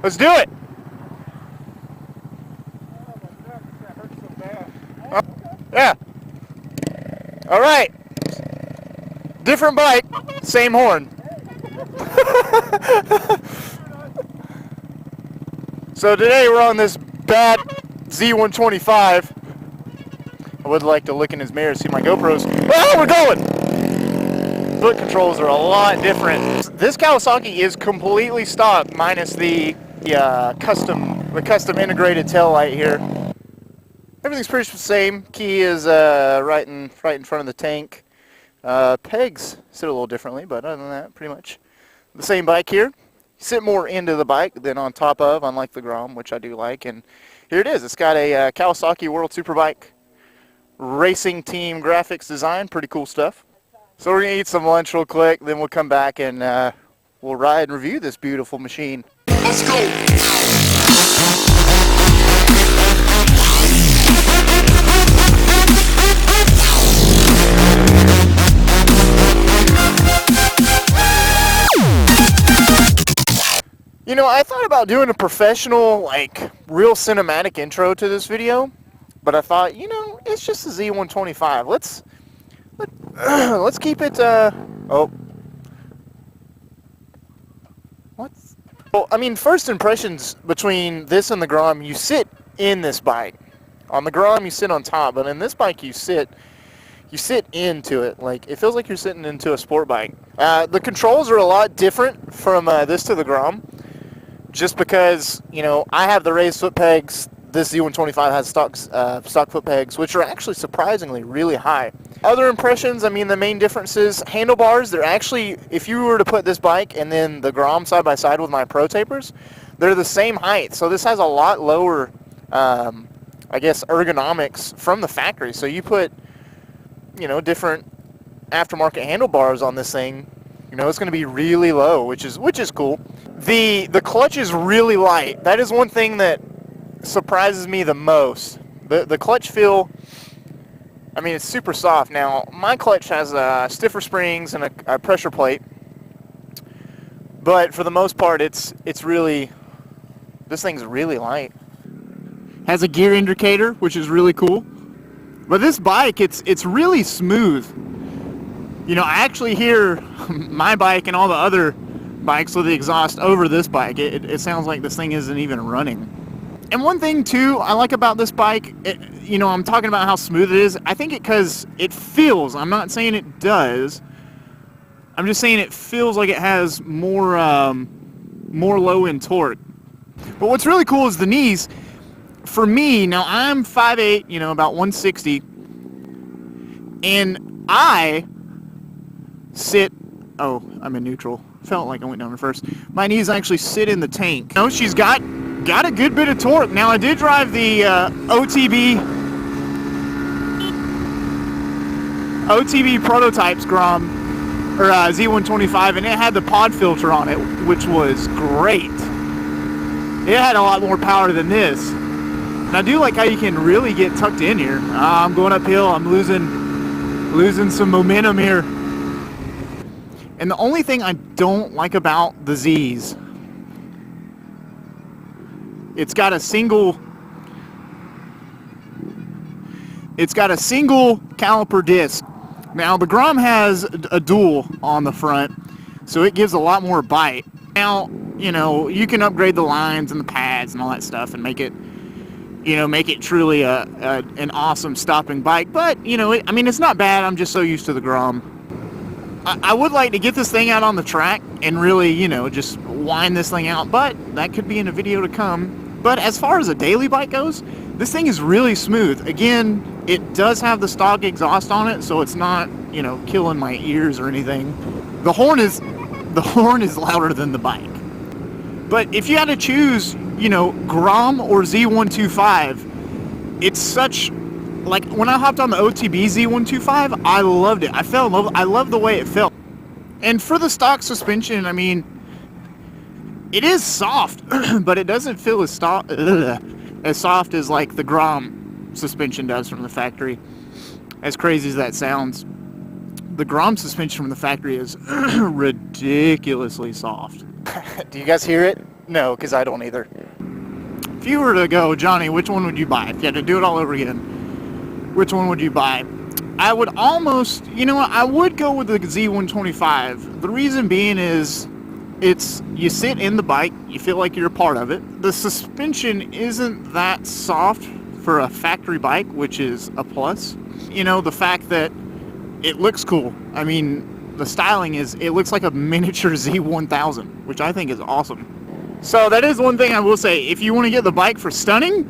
Let's do it. Yeah. All right. Different bike, same horn. So today we're on this bad Z125. I would like to look in his mirror, see my GoPros. Oh, we're going! Foot controls are a lot different. This Kawasaki is completely stock, minus the custom integrated tail light here. Everything's pretty much the same. Key is right in front of the tank. Pegs sit a little differently, but other than that, pretty much the same bike here. Sit more into the bike than on top of, unlike the Grom, which I do like. And here it is. It's got a Kawasaki World Superbike Racing Team graphics design. Pretty cool stuff. So we're going to eat some lunch real quick, then we'll come back and we'll ride and review this beautiful machine. Let's go! You know, I thought about doing a professional, like, real cinematic intro to this video, but I thought, you know, it's just a Z125. Let's keep it, oh. What? Well, I mean, first impressions between this and the Grom, you sit in this bike. On the Grom, you sit on top, but in this bike, you sit into it. Like, it feels like you're sitting into a sport bike. The controls are a lot different from this to the Grom, just because, you know, I have the raised foot pegs. This Z125 has stock foot pegs, which are actually surprisingly really high. Other impressions, I mean, the main differences, handlebars, they're actually, if you were to put this bike and then the Grom side by side with my Pro Tapers, they're the same height. So this has a lot lower, I guess, ergonomics from the factory. So you put, you know, different aftermarket handlebars on this thing, you know, it's going to be really low, which is cool. The clutch is really light. That is one thing that surprises me the most. The clutch feel, I mean, it's super soft. Now, my clutch has stiffer springs and a pressure plate, but for the most part, it's really, this thing's really light. Has a gear indicator, which is really cool. But this bike, it's really smooth. You know, I actually hear my bike and all the other bikes with the exhaust over this bike. It sounds like this thing isn't even running. And one thing too I like about this bike, you know, I'm talking about how smooth it is. I think because it feels, I'm not saying it does, I'm just saying it feels like it has more low-end torque. But what's really cool is the knees. For me, now I'm 5'8", you know, about 160, and I sit, oh, I'm in neutral. Felt like I went down in first. My knees actually sit in the tank. You know, she's got a good bit of torque. Now, I did drive the OTB Prototypes Grom, or Z125, and it had the pod filter on it, which was great. It had a lot more power than this. And I do like how you can really get tucked in here. I'm going uphill. I'm losing some momentum here. And the only thing I don't like about the Z's, it's got a single caliper disc. Now the Grom has a dual on the front, so it gives a lot more bite. Now, you know, you can upgrade the lines and the pads and all that stuff and make it, you know, make it truly an awesome stopping bike. But, you know, I mean, it's not bad. I'm just so used to the Grom. I would like to get this thing out on the track and really, you know, just wind this thing out, but that could be in a video to come. But as far as a daily bike goes, this thing is really smooth. Again, it does have the stock exhaust on it, so it's not, you know, killing my ears or anything. The horn is louder than the bike. But if you had to choose, you know, Grom or Z125, it's such, like, when I hopped on the OTB Z125, I loved it. I fell in love. I love the way it felt. And for the stock suspension, I mean, it is soft, but it doesn't feel as soft as like the Grom suspension does from the factory. As crazy as that sounds, the Grom suspension from the factory is ridiculously soft. Do you guys hear it? No, because I don't either. If you were to go, Johnny, which one would you buy? If you had to do it all over again, which one would you buy? I would almost, you know what, I would go with the Z125. The reason being is you sit in the bike, you feel like you're a part of it. The suspension isn't that soft for a factory bike, which is a plus. You know, the fact that it looks cool. I mean, the styling it looks like a miniature Z1000, which I think is awesome. So that is one thing I will say. If you want to get the bike for stunning,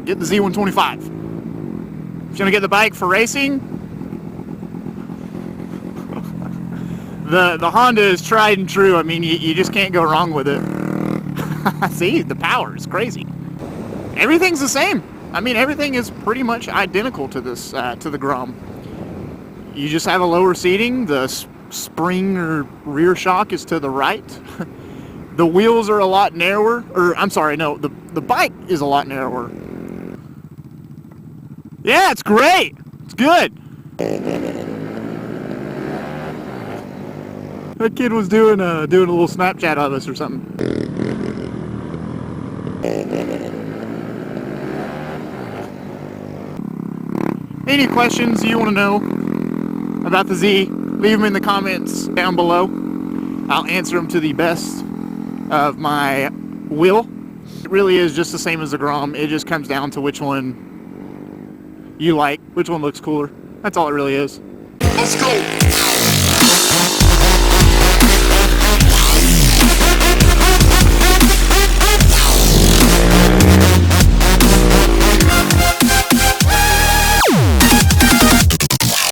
get the Z125. If you want to get the bike for racing, the Honda is tried and true. I mean, you just can't go wrong with it. See, the power is crazy. Everything's the same. I mean, everything is pretty much identical to this to the Grom. You just have a lower seating. The spring or rear shock is to the right. The wheels are a lot narrower, or I'm sorry, no, the bike is a lot narrower. Yeah, it's great. It's good. That kid was doing a little Snapchat of us or something. Any questions you want to know about the Z, leave them in the comments down below. I'll answer them to the best of my will. It really is just the same as the Grom. It just comes down to which one you like, which one looks cooler. That's all it really is. Let's go!